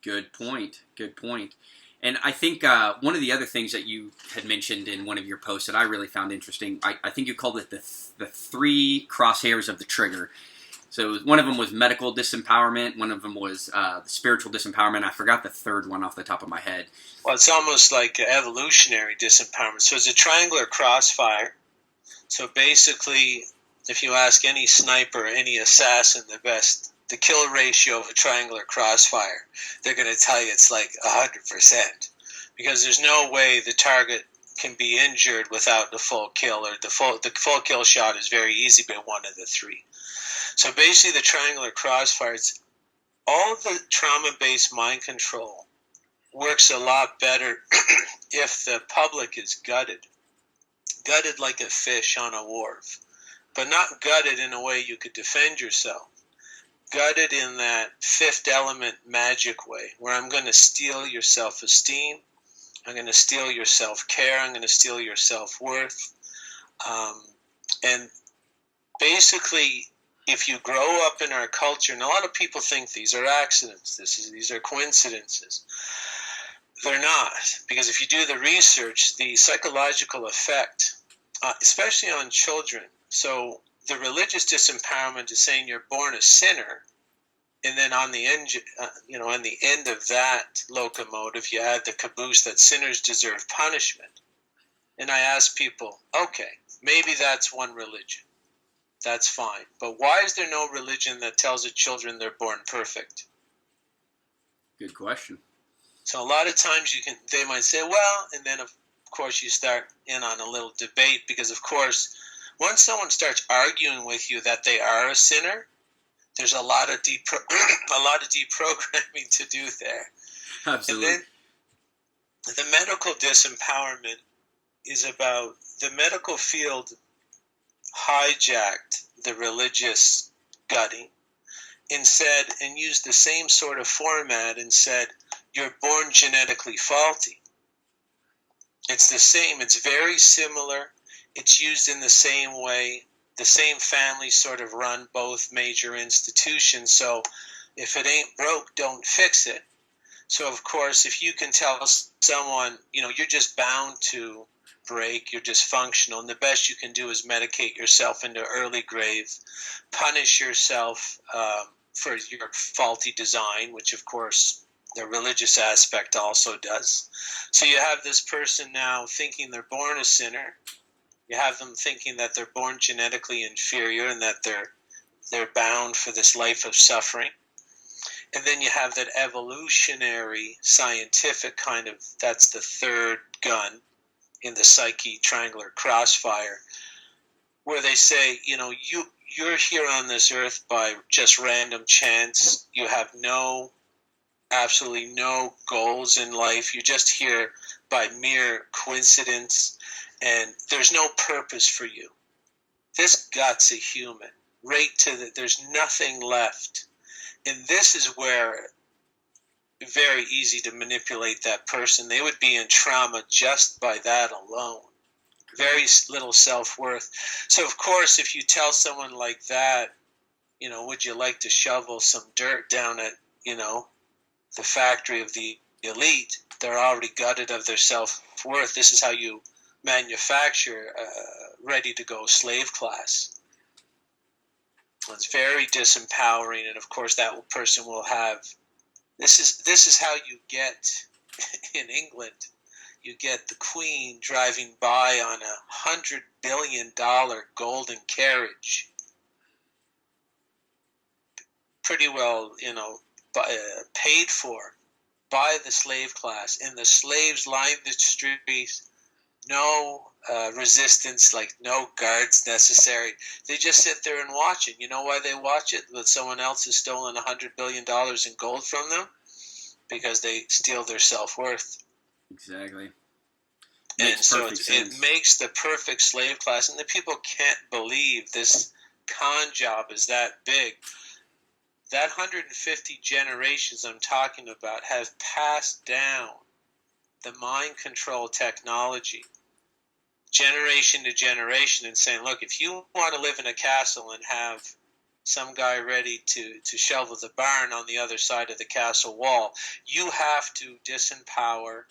Good point. Good point. And I think one of the other things that you had mentioned in one of your posts that I really found interesting, I think you called it the three crosshairs of the trigger. So one of them was medical disempowerment. One of them was the spiritual disempowerment. I forgot the third one off the top of my head. Well, it's almost like evolutionary disempowerment. So it's a triangular crossfire. So basically, if you ask any sniper, any assassin, the kill ratio of a triangular crossfire, they're going to tell you it's like 100%, because there's no way the target can be injured without the full kill, or the full kill shot is very easy by one of the three. So basically, the triangular crossfire, it's all the trauma-based mind control works a lot better if the public is gutted like a fish on a wharf, but not gutted in a way you could defend yourself. Gutted in that fifth element magic way, where I'm going to steal your self-esteem, I'm going to steal your self-care, I'm going to steal your self-worth. And basically, if you grow up in our culture, and a lot of people think these are accidents, these are coincidences. They're not, because if you do the research, the psychological effect, especially on children, so the religious disempowerment is saying you're born a sinner, and then on the end, on the end of that locomotive, you add the caboose that sinners deserve punishment. And I ask people, okay, maybe that's one religion. That's fine. But why is there no religion that tells the children they're born perfect? Good question. So a lot of times they might say, well, and then of course you start in on a little debate, because of course, once someone starts arguing with you that they are a sinner, there's a lot of deprogramming to do there. Absolutely. And then the medical disempowerment is about the medical field hijacked the religious gutting and used the same sort of format and said, you're born genetically faulty. It's the same. It's very similar. It's used in the same way. The same family sort of run both major institutions. So if it ain't broke, don't fix it. So, of course, if you can tell someone, you're just bound to break, you're dysfunctional, and the best you can do is medicate yourself into early grave, punish yourself for your faulty design, which, of course, the religious aspect also does. So you have this person now thinking they're born a sinner. You have them thinking that they're born genetically inferior and that they're bound for this life of suffering. And then you have that evolutionary, scientific kind of, that's the third gun in the psyche triangular crossfire, where they say, you're here on this earth by just random chance. You have absolutely no goals in life. You're just here by mere coincidence, and there's no purpose for you. This gut's a human, there's nothing left. And this is where very easy to manipulate that person. They would be in trauma just by that alone. Very little self-worth. So, of course, if you tell someone like that, would you like to shovel some dirt down at, the factory of the elite? They're already gutted of their self-worth. This is how you manufacture ready-to-go slave class. It's very disempowering, and of course that person will have. This is how you get in England. You get the Queen driving by on $100 billion golden carriage, pretty well, paid for by the slave class, and the slaves line the streets. No resistance, like no guards necessary. They just sit there and watch it. You know why they watch it? That someone else has stolen $100 billion in gold from them? Because they steal their self-worth. Exactly. And so it makes the perfect slave class. And the people can't believe this con job is that big. That 150 generations I'm talking about have passed down the mind control technology generation to generation, and saying, look, if you want to live in a castle and have some guy ready to shovel the barn on the other side of the castle wall. You have to disempower.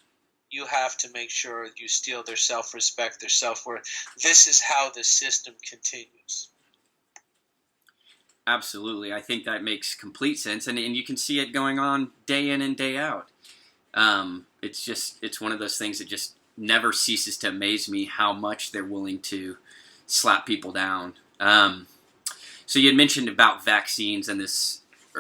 You have to make sure you steal their self-respect, their self-worth. This is how the system continues. Absolutely. I think that makes complete sense. And you can see it going on day in and day out. It's one of those things that just never ceases to amaze me how much they're willing to slap people down. So you had mentioned about vaccines and this